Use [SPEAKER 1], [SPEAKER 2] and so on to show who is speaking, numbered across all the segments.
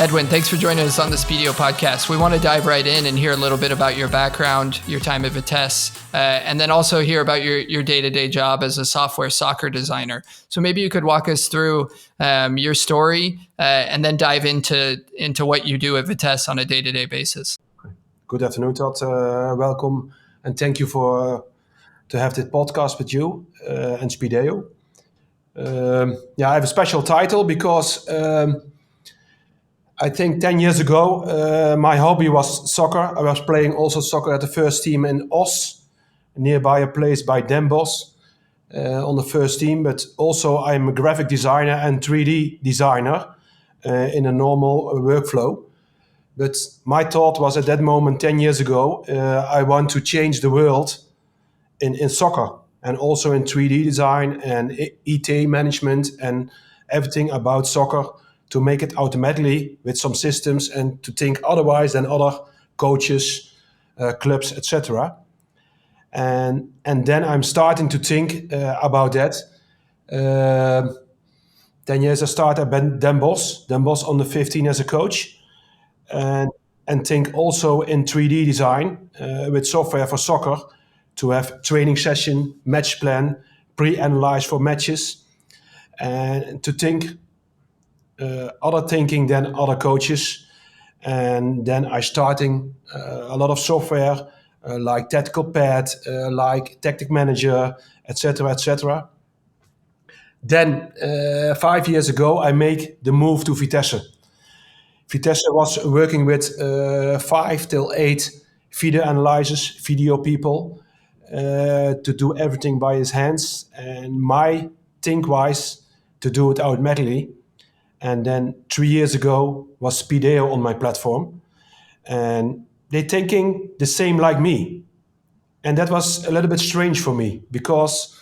[SPEAKER 1] Edwin, thanks for joining us on the Spiideo podcast. We want to dive right in and hear a little bit about your background, your time at Vitesse, and then also hear about your day-to-day job as a software soccer designer. So maybe you could walk us through your story and then dive into what you do at Vitesse on a day-to-day basis.
[SPEAKER 2] Good afternoon, Todd. Welcome, and thank you to have this podcast with you and Spiideo. I have a special title because I think 10 years ago, my hobby was soccer. I was playing also soccer at the first team in Os, nearby a place by Den Bosch, on the first team. But also I'm a graphic designer and 3D designer in a normal workflow. But my thought was at that moment, 10 years ago, I want to change the world in soccer and also in 3D design and IT management and everything about soccer, to make it automatically with some systems and to think otherwise than other coaches, clubs, etc. And then I'm starting to think about that. 10 years I started at Den Bosch on the 15 as a coach, and think also in 3D design with software for soccer, to have training session, match plan, pre-analyze for matches, and to think other thinking than other coaches. And then I starting a lot of software like Tactical Pad, like Tactic Manager, etc., etc. Then 5 years ago, I make the move to Vitesse. Vitesse was working with 5 till 8 video analyzers, video people, to do everything by his hands, and my think-wise to do it automatically. And then 3 years ago was Spiideo on my platform. And they thinking the same like me. And that was a little bit strange for me, because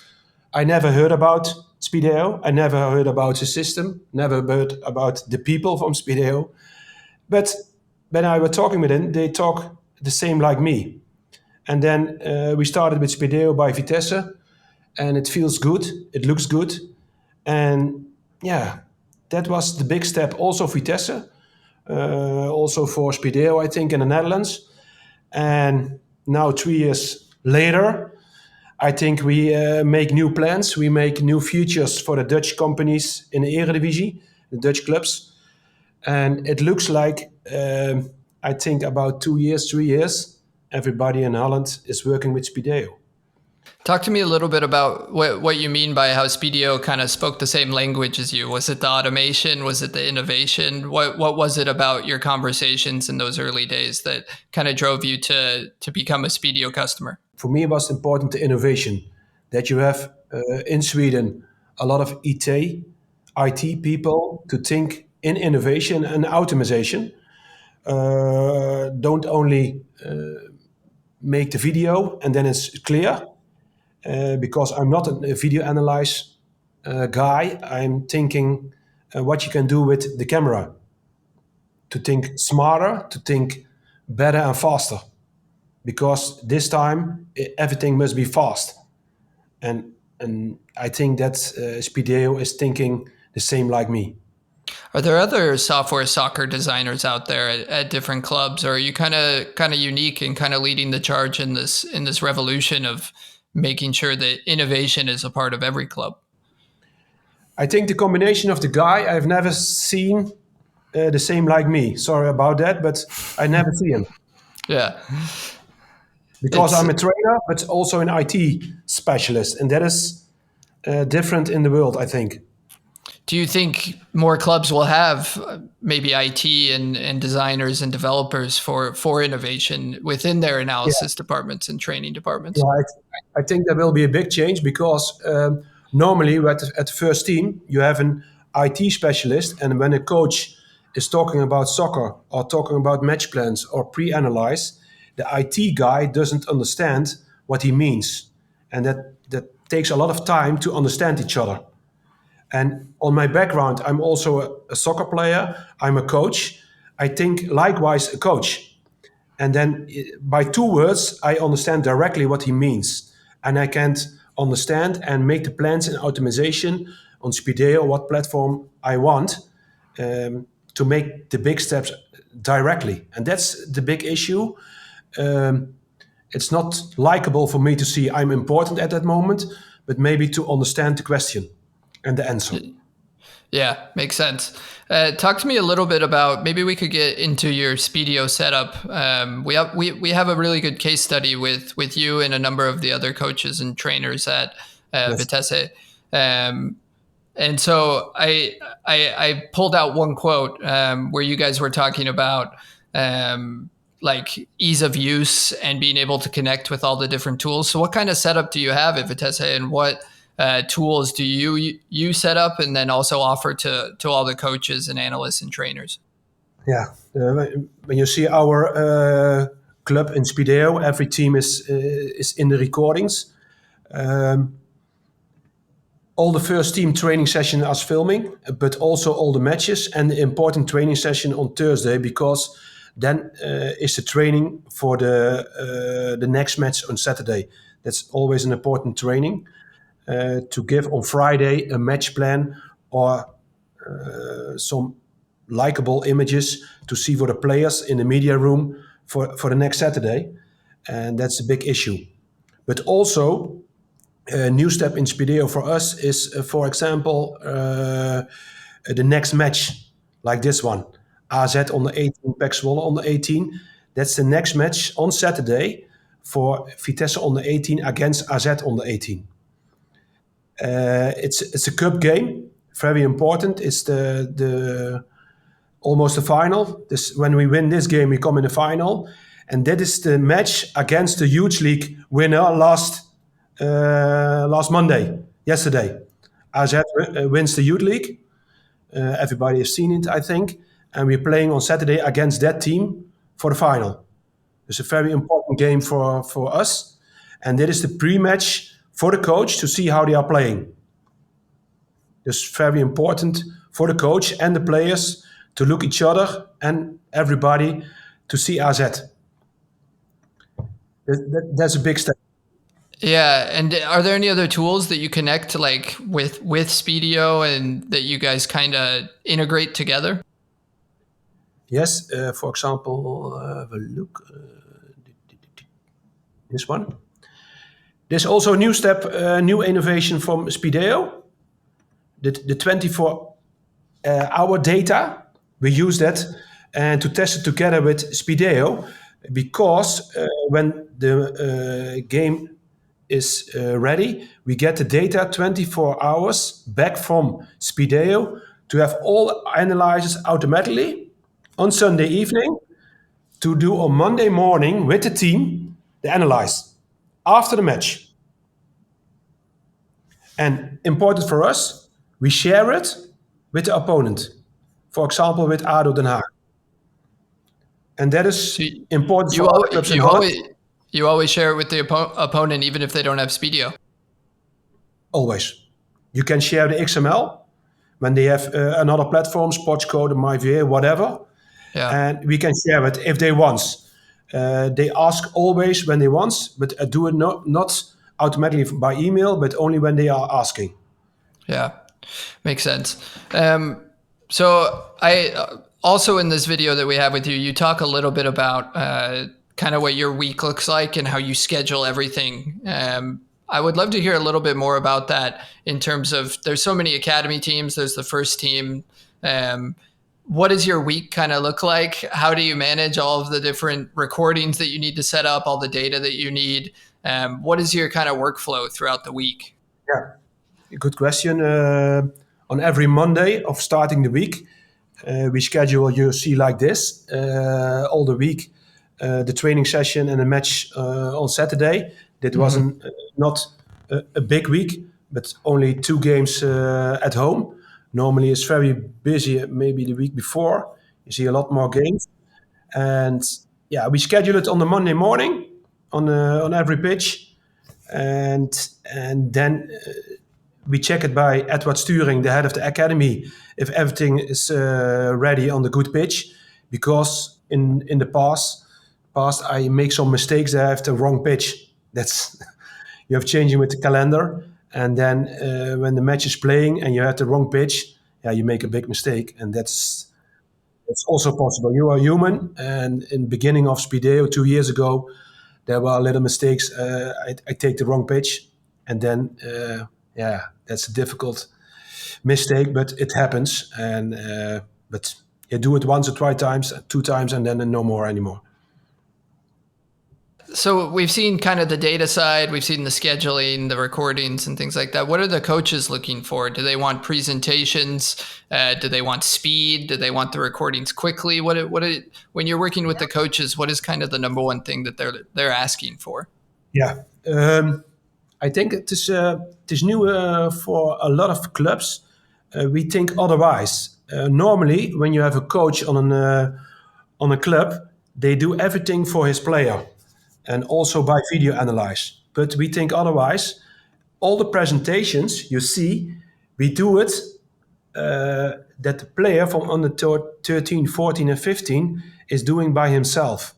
[SPEAKER 2] I never heard about Spiideo. I never heard about the system, never heard about the people from Spiideo. But when I was talking with them, they talk the same like me. And then we started with Spiideo by Vitesse, and it feels good, it looks good. And yeah, that was the big step also for Vitesse, also for Spiideo, I think, in the Netherlands. And now 3 years later, I think we make new plans. We make new futures for the Dutch companies in the Eredivisie, the Dutch clubs. And it looks like, I think about 2 years, 3 years, everybody in Holland is working with Spiideo.
[SPEAKER 1] Talk to me a little bit about what you mean by how Spiideo kind of spoke the same language as you. Was it the automation? Was it the innovation? What was it about your conversations in those early days that kind of drove you to become a Spiideo customer?
[SPEAKER 2] For me, it was important, the innovation, that you have in Sweden a lot of IT people to think in innovation and automation. Don't only make the video and then it's clear. Because I'm not a video analyze guy, I'm thinking what you can do with the camera, to think smarter, to think better and faster. Because this time everything must be fast, and I think that Spiideo is thinking the same like me.
[SPEAKER 1] Are there other software soccer designers out there at different clubs, or are you kind of unique and kind of leading the charge in this revolution of making sure that innovation is a part of every club?
[SPEAKER 2] I think the combination of the guy, I've never seen the same like me. Sorry about that, but I never see him.
[SPEAKER 1] Yeah.
[SPEAKER 2] Because I'm a trainer, but also an IT specialist. And that is different in the world, I think.
[SPEAKER 1] Do you think more clubs will have maybe IT and designers and developers for innovation within their analysis departments and training departments?
[SPEAKER 2] Yeah, I think there will be a big change, because normally at the first team, you have an IT specialist. And when a coach is talking about soccer or talking about match plans or pre-analyze, the IT guy doesn't understand what he means. And that takes a lot of time to understand each other. And on my background, I'm also a soccer player. I'm a coach. I think likewise a coach. And then by 2 words, I understand directly what he means. And I can understand and make the plans and automation on Spiideo, what platform I want, to to make the big steps directly. And that's the big issue. It's not likable for me to see I'm important at that moment, but maybe to understand the question and the answer.
[SPEAKER 1] Yeah, makes sense. Talk to me a little bit about, maybe we could get into your Spiideo setup. We have a really good case study with you and a number of the other coaches and trainers at
[SPEAKER 2] Yes.
[SPEAKER 1] Vitesse. And so I pulled out one quote where you guys were talking about like ease of use and being able to connect with all the different tools. So what kind of setup do you have at Vitesse, and what tools do you set up and then also offer to all the coaches and analysts and trainers?
[SPEAKER 2] Yeah, when you see our club in Spiideo, every team is in the recordings. All the first team training session is filming, but also all the matches and the important training session on Thursday, because then is the training for the next match on Saturday. That's always an important training to give on Friday a match plan or some likable images to see for the players in the media room for the next Saturday. And that's a big issue. But also, a new step in Spiideo for us is, for example, the next match, like this one, AZ on the 18, PEC Zwolle on the 18. That's the next match on Saturday for Vitesse on the 18 against AZ on the 18. It's a cup game, very important. It's the almost the final. When we win this game, we come in the final, and that is the match against the Youth League winner last Monday, yesterday. AZ wins the Youth League. Everybody has seen it, I think, and we're playing on Saturday against that team for the final. It's a very important game for us, and that is the pre-match for the coach to see how they are playing. It's very important for the coach and the players to look each other and everybody to see AZ. That's a big step.
[SPEAKER 1] Yeah, and are there any other tools that you connect like with Spiideo and that you guys kind of integrate together?
[SPEAKER 2] Yes, for example, have a look. This one. There's also a new step, new innovation from Spiideo. The 24-hour data, we use that and to test it together with Spiideo, because when the game is ready, we get the data 24 hours back from Spiideo to have all analyzes automatically on Sunday evening to do on Monday morning with the team the analyze after the match. And important for us, we share it with the opponent. For example, with ADO Den Haag. And that is important for all clubs in Holland.
[SPEAKER 1] You always share it with the opponent, even if they don't have Spiideo?
[SPEAKER 2] Always. You can share the XML when they have another platform, Sportscode, MyVR, whatever.
[SPEAKER 1] Yeah.
[SPEAKER 2] And we can share it if they want. They ask always when they want, but do it not automatically by email, but only when they are asking.
[SPEAKER 1] Yeah, makes sense. So I also, in this video that we have with you, you talk a little bit about kind of what your week looks like and how you schedule everything. I would love to hear a little bit more about that in terms of, there's so many academy teams, there's the first team. What does your week kind of look like? How do you manage all of the different recordings that you need to set up, all the data that you need? What is your kind of workflow throughout the week?
[SPEAKER 2] Yeah, good question. On every Monday of starting the week, we schedule, you see like this, all the week, the training session and a match on Saturday. That wasn't not a big week, but only 2 games at home. Normally it's very busy, maybe the week before. You see a lot more games. And yeah, we schedule it on the Monday morning on every pitch. And then we check it by Edward Sturing, the head of the academy, if everything is ready on the good pitch. Because in the past I make some mistakes that I have the wrong pitch. That's you have changing with the calendar, and then when the match is playing and you have the wrong pitch, yeah, you make a big mistake, and that's It's also possible. You are human, and in the beginning of Spiideo 2 years ago, there were little mistakes. I take the wrong pitch, and then that's a difficult mistake, but it happens. And but you do it once or twice times, 2 times, and then no more anymore.
[SPEAKER 1] So we've seen kind of the data side, we've seen the scheduling, the recordings and things like that. What are the coaches looking for? Do they want presentations? Do they want speed? Do they want the recordings quickly? When you're working with the coaches, what is kind of the number one thing that they're asking for?
[SPEAKER 2] Yeah, I think it is new for a lot of clubs. We think otherwise. Normally, when you have a coach on a club, they do everything for his player, and also by video analyze. But we think otherwise. All the presentations you see, we do it that the player from under 13, 14, and 15 is doing by himself.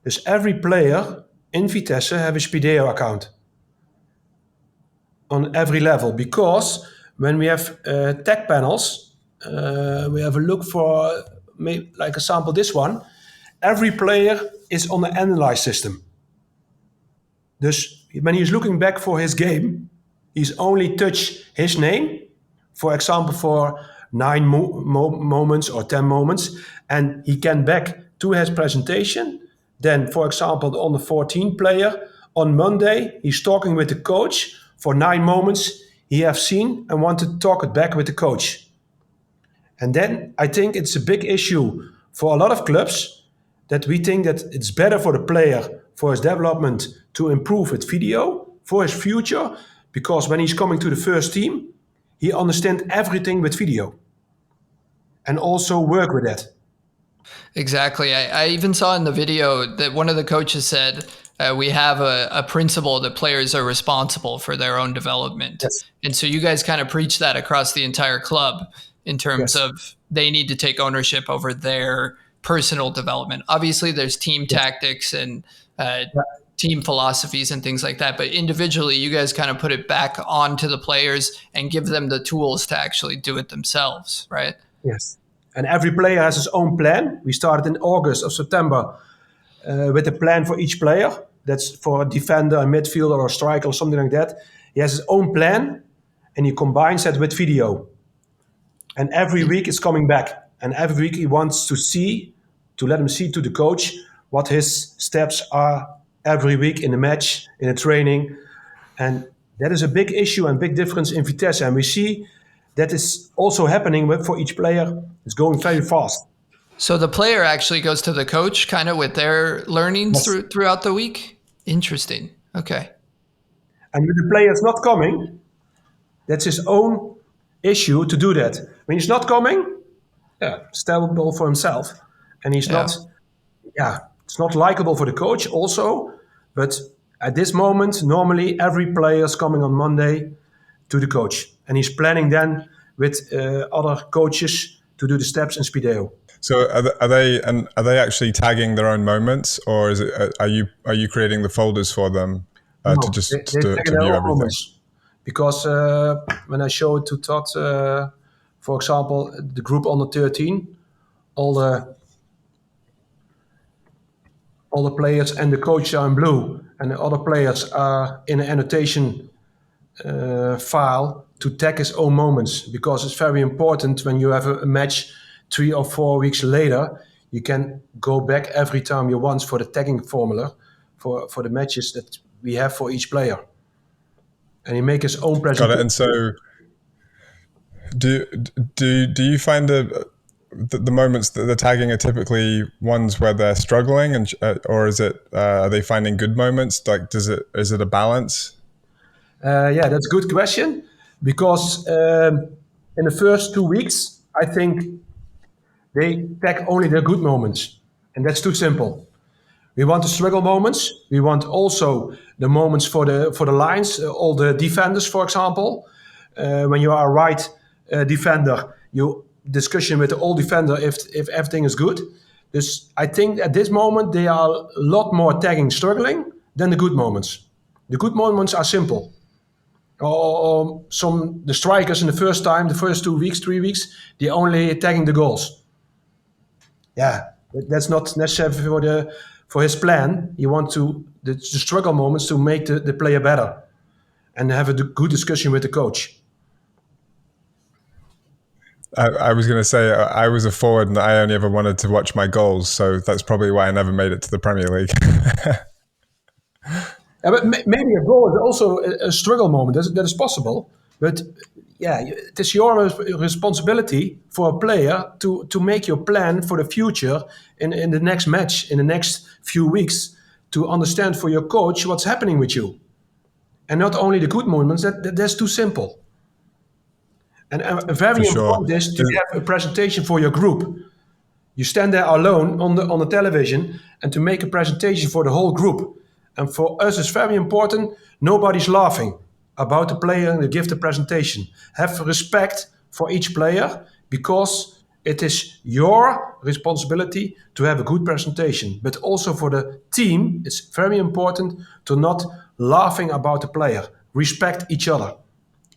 [SPEAKER 2] Dus every player in Vitesse have a Spiideo account on every level, because when we have tech panels, we have a look for like a sample this one. Every player is on the analyze system. Dus when he's looking back for his game, he's only touch his name, for example, for 9 moments or 10 moments, and he can back to his presentation. Then, for example, the under 14 player, on Monday, he's talking with the coach for 9 moments he have seen and want to talk it back with the coach. And then I think it's a big issue for a lot of clubs, that we think that it's better for the player, for his development, to improve with video for his future, because when he's coming to the first team, he understands everything with video and also work with that.
[SPEAKER 1] Exactly. I even saw in the video that one of the coaches said, we have a principle that players are responsible for their own development.
[SPEAKER 2] Yes.
[SPEAKER 1] And so you guys kind of preach that across the entire club in terms of they need to take ownership over their personal development. Obviously, there's team tactics and team philosophies and things like that. But individually, you guys kind of put it back onto the players and give them the tools to actually do it themselves, right?
[SPEAKER 2] Yes. And every player has his own plan. We started in August or September with a plan for each player. That's for a defender, a midfielder, or a striker, or something like that. He has his own plan, and he combines that with video. And every week it's coming back. And every week he wants to let him see to the coach what his steps are every week in the match, in the training. And that is a big issue and big difference in Vitesse. And we see that is also happening for each player. It's going very fast.
[SPEAKER 1] So the player actually goes to the coach kind of with their learnings throughout the week? Interesting. Okay.
[SPEAKER 2] And when the player is not coming, that's his own issue to do that. When he's not coming, it's terrible for himself. And he's not, it's not likable for the coach also. But at this moment, normally every player is coming on Monday to the coach. And he's planning then with other coaches to do the steps in Spiideo.
[SPEAKER 3] So are they actually tagging their own moments, or is it are you creating the folders for them to view everything?
[SPEAKER 2] Moments. Because when I show it to Todd, for example, the group under 13, all the players and the coach are in blue, and the other players are in an annotation file to tag his own moments, because it's very important when you have a match 3 or 4 weeks later, you can go back every time you want for the tagging formula for the matches that we have for each player. And he make his own presentation.
[SPEAKER 3] Got it. And so do you find the moments that they're tagging are typically ones where they're struggling, and or is it are they finding good moments? Like, is it a balance?
[SPEAKER 2] That's a good question, because in the first 2 weeks, I think they tag only their good moments, and that's too simple. We want the struggle moments. We want also the moments for the lines, all the defenders, for example. When you are a right defender, you discussion with the old defender if everything is good. Dus I think at this moment they are a lot more tagging struggling than the good moments. The good moments are simple. Or the strikers in the first 2 weeks, 3 weeks, they only tagging the goals. Yeah, that's not necessary for his plan. He wants the struggle moments to make the player better and have a good discussion with the coach.
[SPEAKER 3] I was going to say I was a forward and I only ever wanted to watch my goals, so that's probably why I never made it to the Premier League.
[SPEAKER 2] Yeah, but maybe a goal is also a struggle moment. That is possible. But yeah, it is your responsibility for a player to make your plan for the future in the next match, in the next few weeks, to understand for your coach what's happening with you. And not only the good moments, that's too simple. And very
[SPEAKER 3] For sure.
[SPEAKER 2] important is to have a presentation for your group. You stand there alone on the television and to make a presentation for the whole group. And for us, it's very important. Nobody's laughing about the player and give the presentation. Have respect for each player because it is your responsibility to have a good presentation. But also for the team, it's very important to not laughing about the player. Respect each other.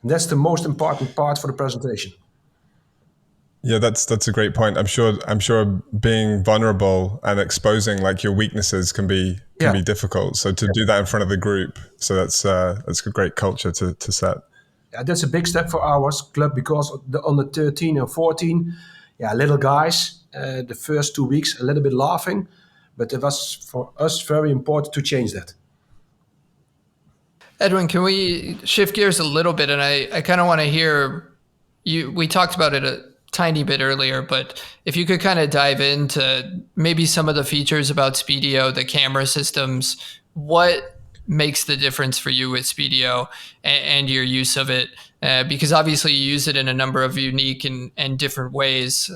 [SPEAKER 2] And that's the most important part for the presentation.
[SPEAKER 3] Yeah, that's a great point. I'm sure being vulnerable and exposing like your weaknesses can be difficult. So to do that in front of the group, so that's a great culture to set.
[SPEAKER 2] Yeah, that's a big step for our club because on the 13 and 14, little guys, the first 2 weeks a little bit laughing, but it was for us very important to change that.
[SPEAKER 1] Edwin, can we shift gears a little bit? And I kind of want to hear you. We talked about it a tiny bit earlier, but if you could kind of dive into maybe some of the features about Spiideo, the camera systems, what makes the difference for you with Spiideo and your use of it? Because obviously you use it in a number of unique and different ways.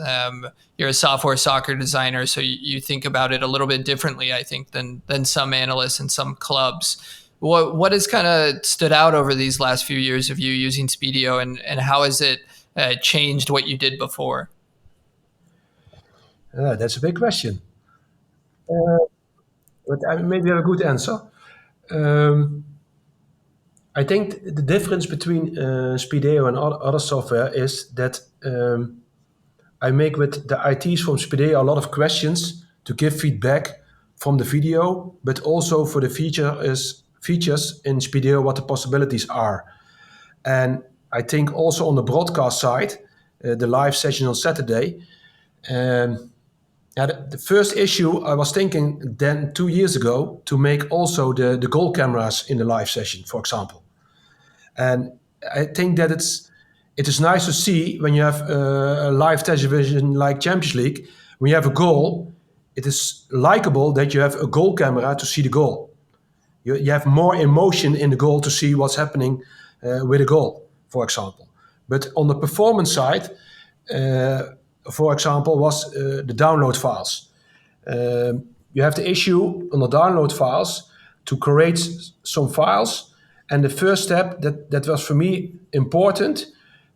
[SPEAKER 1] You're a software soccer designer, so you think about it a little bit differently, I think, than some analysts and some clubs. What has kind of stood out over these last few years of you using Spiideo, and how has it changed what you did before?
[SPEAKER 2] That's a big question. But I maybe have a good answer. I think the difference between Spiideo and other software is that I make with the ITs from Spiideo a lot of questions to give feedback from the video, but also for the features in Spiideo, what the possibilities are. And I think also on the broadcast side, the live session on Saturday, the first issue I was thinking then 2 years ago to make also the goal cameras in the live session, for example. And I think that it is nice to see when you have a live television like Champions League, when you have a goal, it is likable that you have a goal camera to see the goal. You have more emotion in the goal to see what's happening with a goal, for example. But on the performance side, for example, was the download files. You have the issue on the download files to create some files. And the first step that was for me important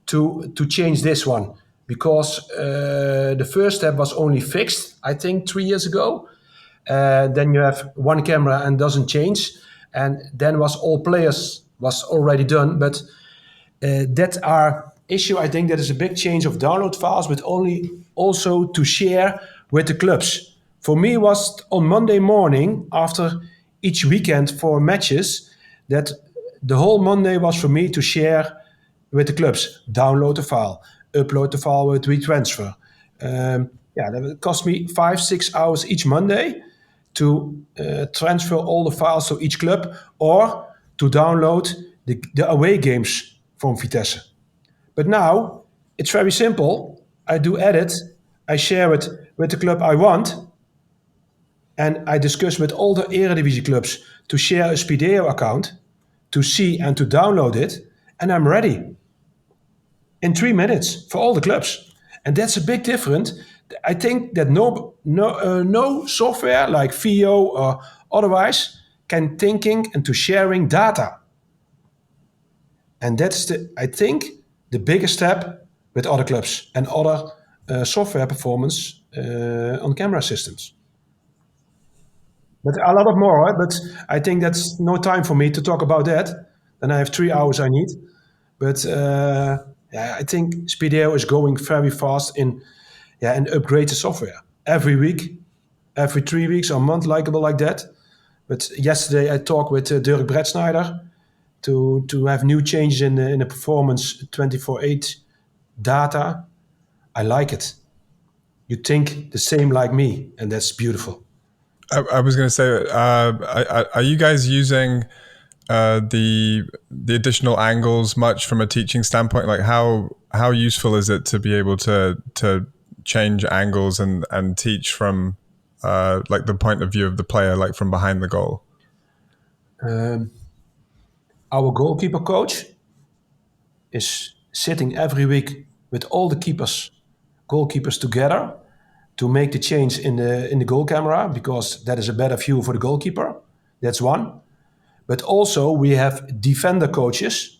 [SPEAKER 2] to change this one. Because the first step was only fixed, I think, 3 years ago. Then you have one camera and doesn't change. And then all players was already done. But that our issue, I think that is a big change of download files, but also to share with the clubs. For me, was on Monday morning after each weekend for matches that the whole Monday was for me to share with the clubs. Download the file, upload the file with WeTransfer. That cost me 5-6 hours each Monday to transfer all the files to each club or to download the away games from Vitesse. But now it's very simple. I do edit, I share it with the club I want, and I discuss with all the Eredivisie clubs to share a Spiideo account, to see and to download it, and I'm ready in 3 minutes for all the clubs. And that's a big difference. I think that no software like VO or otherwise can thinking and to sharing data. And that's I think the biggest step with other clubs and other software performance on camera systems. But a lot of more, but I think that's no time for me to talk about that. Then I have 3 hours I need. But I think Spiideo is going very fast in and upgrade the software every week, every 3 weeks or a month, like that. But yesterday I talked with Dirk Bretsnijder to have new changes in the performance 24/8 data. I like it. You think the same like me, and that's beautiful.
[SPEAKER 3] I was going to say, are you guys using the additional angles much from a teaching standpoint? Like how useful is it to be able to change angles and teach from like the point of view of the player, like from behind the goal?
[SPEAKER 2] Our goalkeeper coach is sitting every week with all the goalkeepers together to make the change in the goal camera, because that is a better view for the goalkeeper. That's one. But also we have defender coaches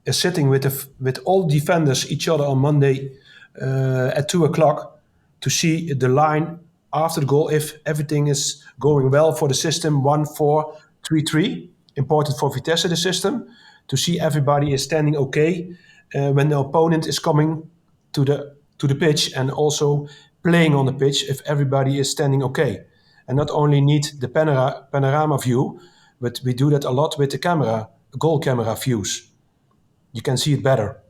[SPEAKER 2] sitting with all defenders each other on Monday at 2:00 to see the line after the goal, if everything is going well for the system 1-4-3-3. Important for Vitesse, the system, to see everybody is standing okay when the opponent is coming to the pitch, and also playing on the pitch if everybody is standing okay. And not only need the panorama view, but we do that a lot with the goal camera views. You can see it better.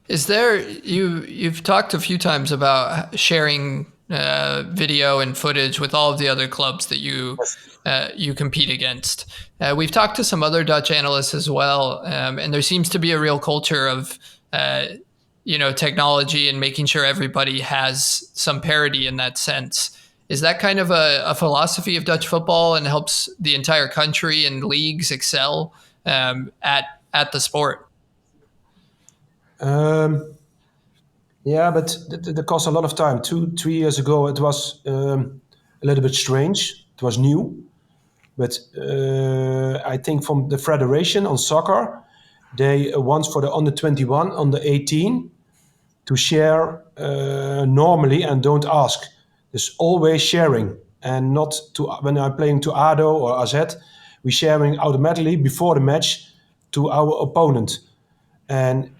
[SPEAKER 1] Is there, you've talked a few times about sharing video and footage with all of the other clubs that you compete against. We've talked to some other Dutch analysts as well, and there seems to be a real culture of technology and making sure everybody has some parity in that sense. Is that kind of a philosophy of Dutch football and helps the entire country and leagues excel at the sport?
[SPEAKER 2] But that costs a lot of time. 2-3 years ago, it was a little bit strange. It was new. But I think from the federation on soccer, they want for the under 21, under 18 to share normally and don't ask. There's always sharing, and not when I'm playing to ADO or AZ, we're sharing automatically before the match to our opponent. And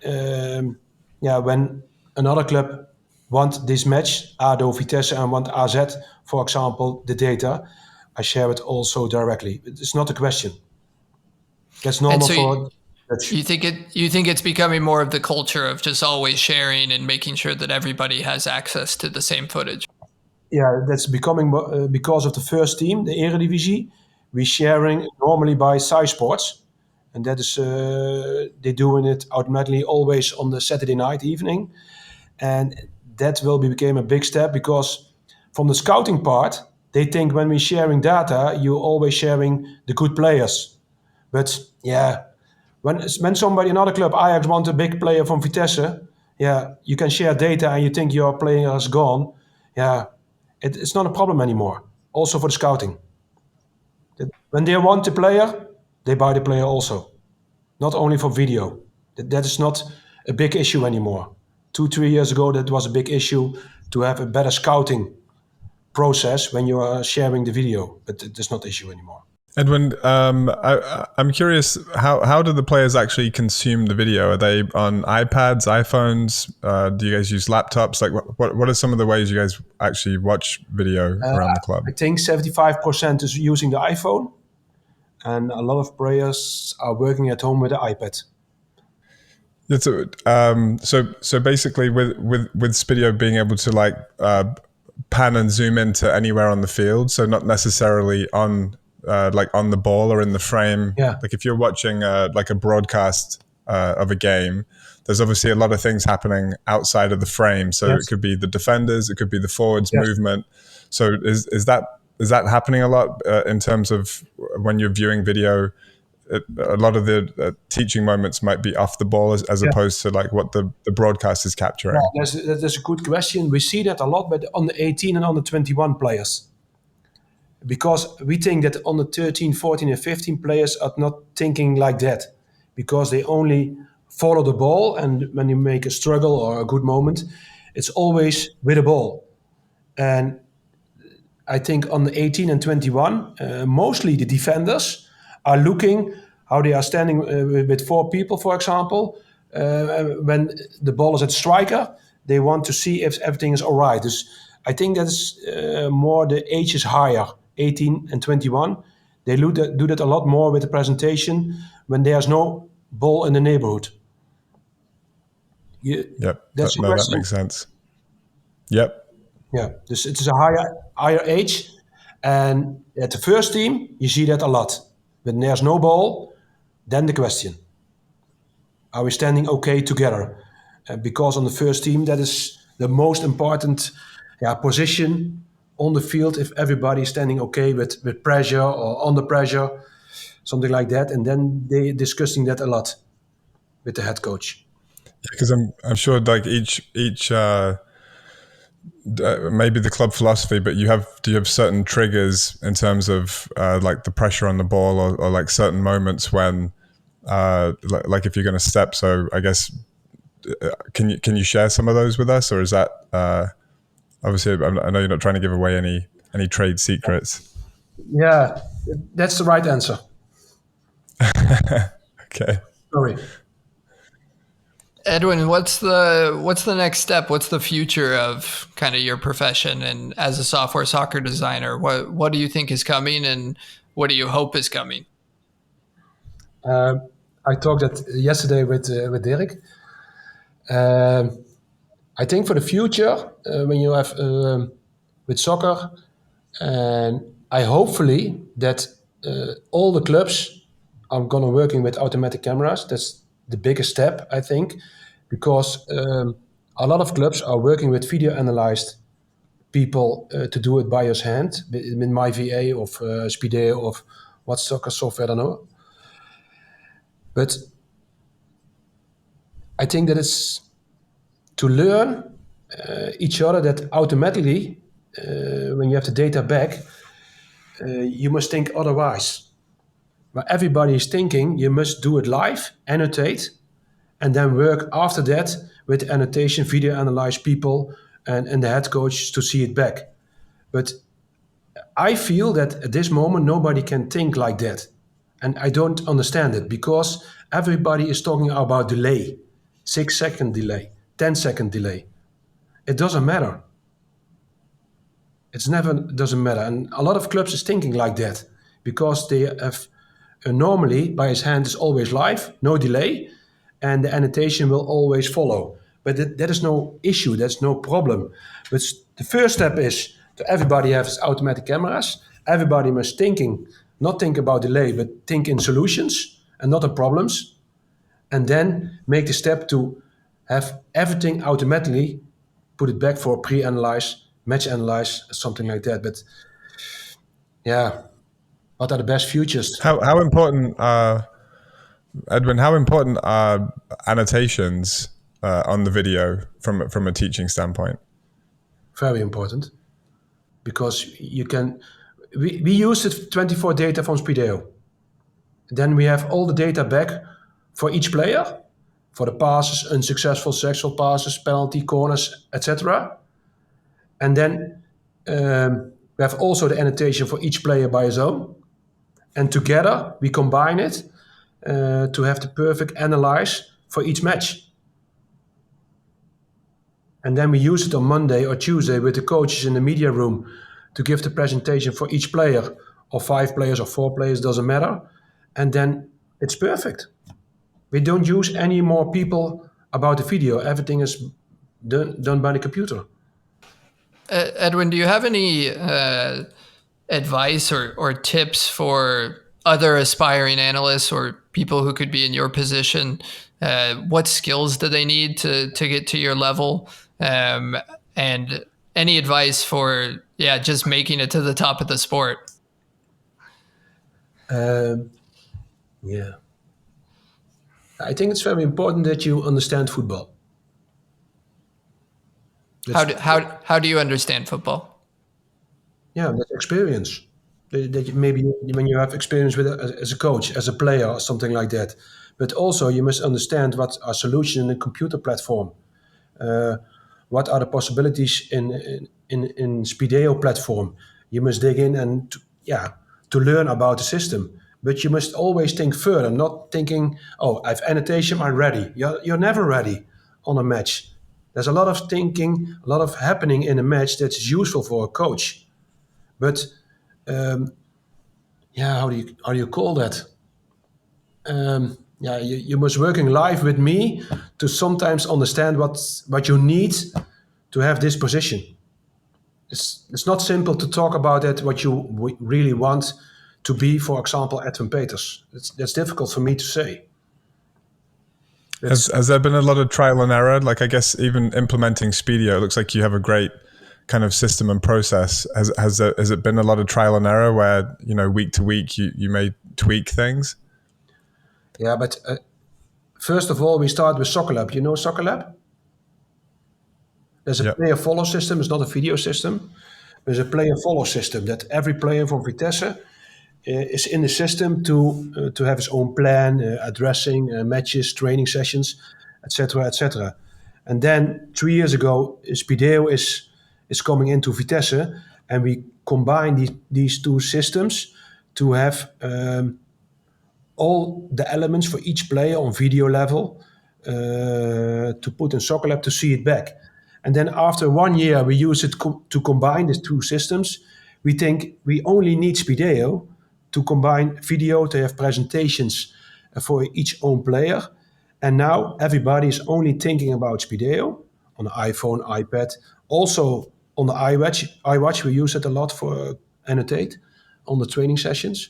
[SPEAKER 2] when another club want this match, ADO, Vitesse, and want AZ, for example, the data, I share it also directly. It's not a question. That's normal for Dutch.
[SPEAKER 1] You think it's becoming more of the culture of just always sharing and making sure that everybody has access to the same footage?
[SPEAKER 2] Yeah, that's becoming because of the first team, the Eredivisie. We're sharing normally by Sci Sports, and that is they're doing it automatically always on the Saturday night evening, and that will become a big step, because from the scouting part, they think when we're sharing data, you're always sharing the good players. But when somebody, another club, Ajax, wants a big player from Vitesse, you can share data and you think your player is gone. It's not a problem anymore. Also for the scouting. When they want the player, they buy the player also. Not only for video. That is not a big issue anymore. 2-3 years ago, that was a big issue to have a better scouting process when you are sharing the video. But it's not an issue anymore.
[SPEAKER 3] Edwin, I'm curious, how do the players actually consume the video? Are they on iPads, iPhones? Do you guys use laptops? Like, what are some of the ways you guys actually watch video around the club?
[SPEAKER 2] I think 75% is using the iPhone, and a lot of players are working at home with the iPad.
[SPEAKER 3] So basically, with Spiideo being able to pan and zoom into anywhere on the field, so not necessarily on on the ball or in the frame.
[SPEAKER 2] Yeah.
[SPEAKER 3] Like if you're watching like a broadcast of a game, there's obviously a lot of things happening outside of the frame. So
[SPEAKER 2] Yes.
[SPEAKER 3] It could be the defenders, it could be the forwards
[SPEAKER 2] Yes.
[SPEAKER 3] movement. So is that happening a lot in terms of when you're viewing video? A lot of the teaching moments might be off the ball as opposed to like what the broadcast is capturing.
[SPEAKER 2] Yeah, that's a good question. We see that a lot with the under 18 and under 21 players. Because we think that under 13, 14 and 15 players are not thinking like that. Because they only follow the ball, and when you make a struggle or a good moment, it's always with the ball. And I think on 18 and 21, mostly the defenders are looking how they are standing with 4 people, for example. When the ball is at striker, they want to see if everything is all right. Dus I think that's more the age is higher, 18 and 21. They do that a lot more with the presentation when there's no ball in the neighborhood.
[SPEAKER 3] Yep.
[SPEAKER 2] That's
[SPEAKER 3] No, that makes sense. Yep.
[SPEAKER 2] Yeah, dus it is a higher age. And at the first team, you see that a lot. When there's no ball, then the question. Are we standing okay together? Because on the first team, that is the most important position on the field. If everybody is standing okay with pressure or under pressure, something like that. And then they're discussing that a lot with the head coach.
[SPEAKER 3] Because I'm sure like each maybe the club philosophy, but do you have certain triggers in terms of like the pressure on the ball or like certain moments when like if you're going to step? So I guess can you share some of those with us, or is that obviously I know you're not trying to give away any trade secrets.
[SPEAKER 2] Yeah, that's the right answer.
[SPEAKER 3] Okay.
[SPEAKER 2] Sorry.
[SPEAKER 1] Edwin, what's the next step? What's the future of kind of your profession and as a software soccer designer? What do you think is coming, and what do you hope is coming?
[SPEAKER 2] I talked that yesterday with Dirk. I think for the future, when you have with soccer, and I hopefully that all the clubs are gonna working with automatic cameras. That's the biggest step, I think, because a lot of clubs are working with video analyzed people to do it by your hand, in MyVA of Spiideo of what soccer software, I don't know. But I think that it's to learn each other that automatically, when you have the data back, you must think otherwise. But everybody is thinking you must do it live, annotate, and then work after that with annotation, video analyze people and the head coach to see it back. But I feel that at this moment, nobody can think like that. And I don't understand it because everybody is talking about delay, 6-second delay, 10-second delay. It doesn't matter. It never doesn't matter. And a lot of clubs is thinking like that because they have normally by his hand is always live, no delay, and the annotation will always follow. But that is no issue, that's no problem. But the first step is to everybody has automatic cameras. Everybody must not think about delay, but think in solutions and not in problems. And then make the step to have everything automatically, put it back for pre-analyze, match analyze, something like that. But yeah, what are the best futures?
[SPEAKER 3] How important Edwin, how important are annotations on the video from a teaching standpoint?
[SPEAKER 2] Very important, because we use the 24 data from Spiideo. Then we have all the data back for each player, for the passes, unsuccessful sexual passes, penalty, corners, etc. And then we have also the annotation for each player by his own. And together we combine it to have the perfect analyze for each match. And then we use it on Monday or Tuesday with the coaches in the media room to give the presentation for each player, or 5 players or 4 players, doesn't matter. And then it's perfect. We don't use any more people about the video. Everything is done by the computer.
[SPEAKER 1] Edwin, do you have any advice or tips for other aspiring analysts or people who could be in your position? What skills do they need to get to your level? And any advice for just making it to the top of the sport?
[SPEAKER 2] I think it's very important that you understand football.
[SPEAKER 1] How do you understand football?
[SPEAKER 2] Yeah, that's experience. That maybe when you have experience with as a coach, as a player, or something like that. But also you must understand what are solutions in a computer platform. What are the possibilities in Spiideo platform? You must dig in and to learn about the system. but you must always think further, not thinking, oh, I've annotation, I'm ready. You're never ready on a match. There's a lot of thinking, a lot of happening in a match that's useful for a coach. But how do you call that? You must working live with me to sometimes understand what you need to have this position. It's not simple to talk about it, what you really want to be, for example, Edwin Peters. That's difficult for me to say.
[SPEAKER 3] Has there been a lot of trial and error? Like, I guess even implementing Spiideo, it looks like you have a great kind of system and process. Has it been a lot of trial and error where, week to week you may tweak things?
[SPEAKER 2] Yeah, but first of all, we start with Soccer Lab. You know Soccer Lab? There's a player follow system. It's not a video system. There's a player follow system that every player from Vitesse is in the system to have his own plan, addressing matches, training sessions, etc., etc. And then 3 years ago, Spiideo is coming into Vitesse, and we combine these two systems to have all the elements for each player on video level to put in Soccer Lab to see it back. And then after 1 year, we use it to combine the two systems. We think we only need Spiideo to combine video, to have presentations for each own player. And now everybody is only thinking about Spiideo on the iPhone, iPad. Also on the iWatch, we use it a lot for annotate on the training sessions.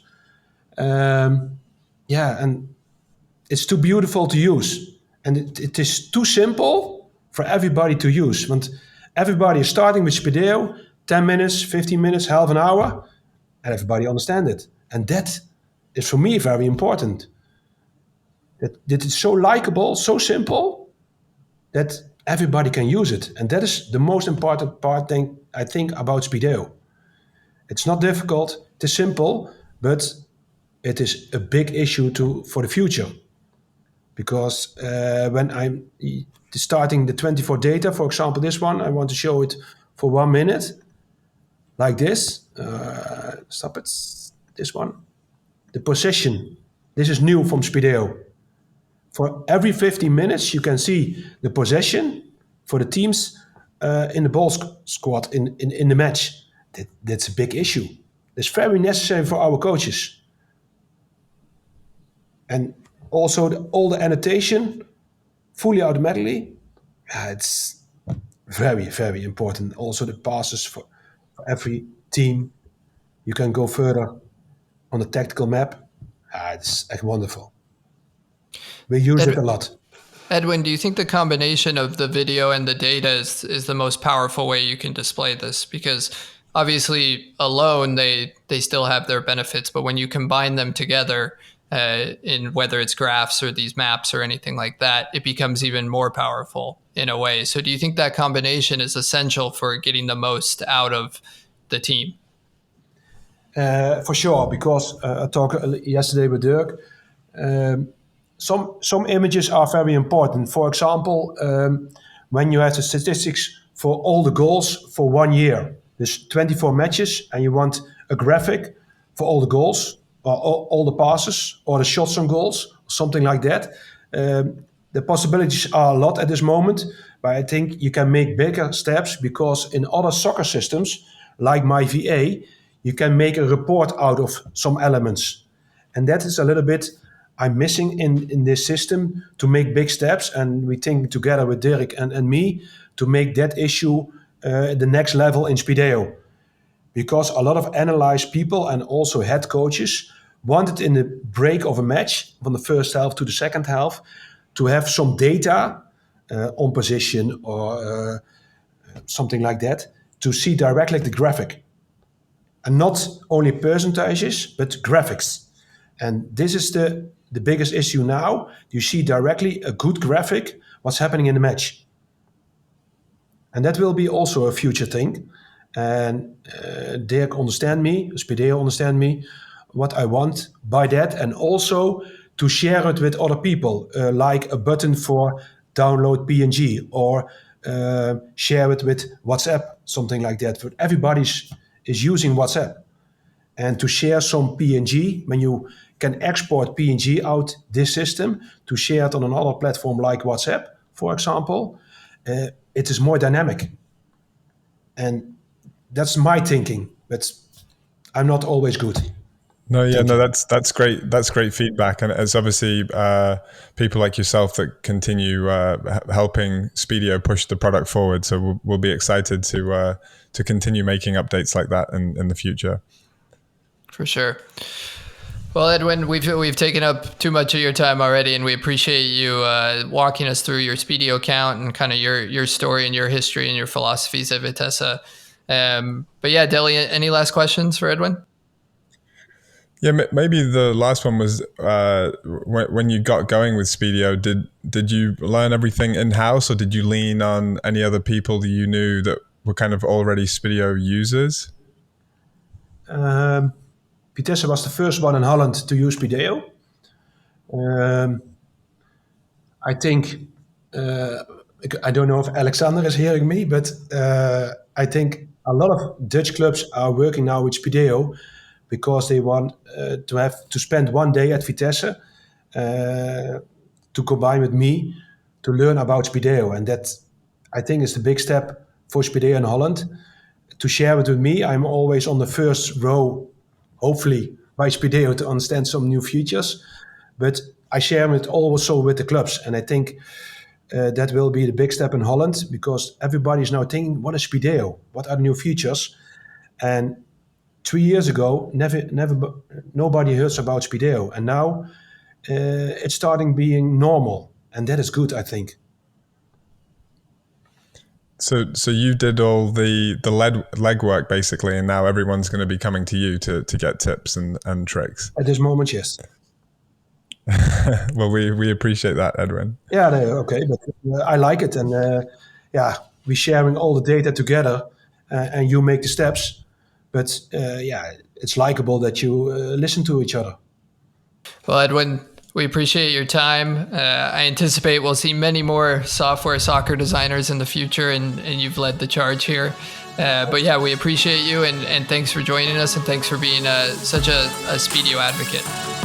[SPEAKER 2] And it's too beautiful to use. And it is too simple for everybody to use. Want everybody is starting with Spiideo, 10 minutes, 15 minutes, half an hour, and everybody understands it. And that is for me very important. That it's so likable, so simple, that everybody can use it. And that is the most important thing I think about Spiideo. It's not difficult, it is simple, but it is a big issue for the future. Because when I'm starting the 24 data, for example, this one, I want to show it for 1 minute, like this. Stop it. This one. The position. This is new from Spiideo. For every 15 minutes, you can see the possession for the teams in the ball squad in the match. That's a big issue. It's very necessary for our coaches. And also all the annotation, fully automatically. It's very, very important. Also the passes for every team. You can go further on the tactical map. It's echt wonderful. We use it a lot.
[SPEAKER 1] Edwin, do you think the combination of the video and the data is the most powerful way you can display this? Because obviously alone they still have their benefits, but when you combine them together, in whether it's graphs or these maps or anything like that, it becomes even more powerful in a way. So do you think that combination is essential for getting the most out of the team?
[SPEAKER 2] For sure, because I talked yesterday with Dirk. Some images are very important. For example, when you have the statistics for all the goals for 1 year, there's 24 matches, and you want a graphic for all the goals, or all the passes, or the shots on goals, something like that. The possibilities are a lot at this moment, but I think you can make bigger steps, because in other soccer systems, like MyVA, you can make a report out of some elements. And that is a little bit I'm missing in this system to make big steps. And we think together with Dirk and me to make that issue the next level in Spiideo. Because a lot of analyzed people and also head coaches wanted in the break of a match, from the first half to the second half, to have some data on position or something like that, to see directly the graphic. And not only percentages, but graphics. And this is the biggest issue now. You see directly a good graphic, what's happening in the match. And that will be also a future thing. And Dirk understand me, Spiideo understand me, what I want by that. And also to share it with other people, like a button for download PNG or share it with WhatsApp, something like that. But everybody is using WhatsApp. and to share some PNG, when you can export PNG out this system to share it on another platform like WhatsApp, for example, it is more dynamic. And that's my thinking, but I'm not always good.
[SPEAKER 3] No, yeah, no, that's great. That's great feedback, and it's obviously people like yourself that continue helping Spiideo push the product forward. So we'll be excited to continue making updates like that in the future.
[SPEAKER 1] For sure. Well, Edwin, we've taken up too much of your time already, and we appreciate you walking us through your Spiideo account and kind of your story and your history and your philosophies at Vitesse. But yeah, Deli, any last questions for Edwin?
[SPEAKER 3] Yeah, maybe the last one was when you got going with Spiideo, did you learn everything in-house, or did you lean on any other people that you knew that were kind of already Spiideo users?
[SPEAKER 2] Vitesse was the first one in Holland to use Spiideo. I think, I don't know if Alexander is hearing me, but I think a lot of Dutch clubs are working now with Spiideo because they want to have to spend one day at Vitesse to combine with me to learn about Spiideo. And that, I think, is the big step for Spiideo in Holland. To share it with me, I'm always on the first row, hopefully, by Spiideo to understand some new features. But I share it also with the clubs. And I think that will be the big step in Holland, because everybody is now thinking, what is Spiideo? What are the new features? And 3 years ago, nobody heard about Spiideo. And now it's starting being normal. And that is good, I think.
[SPEAKER 3] So you did all the legwork basically, and now everyone's going to be coming to you to get tips and tricks.
[SPEAKER 2] At this moment, yes.
[SPEAKER 3] Well, we appreciate that, Edwin.
[SPEAKER 2] Yeah, okay, but I like it, and we're sharing all the data together, and you make the steps. But it's likable that you listen to each other.
[SPEAKER 1] Well, Edwin, we appreciate your time. I anticipate we'll see many more software soccer designers in the future, and you've led the charge here. But yeah, we appreciate you, and thanks for joining us, and thanks for being such a Spiideo advocate.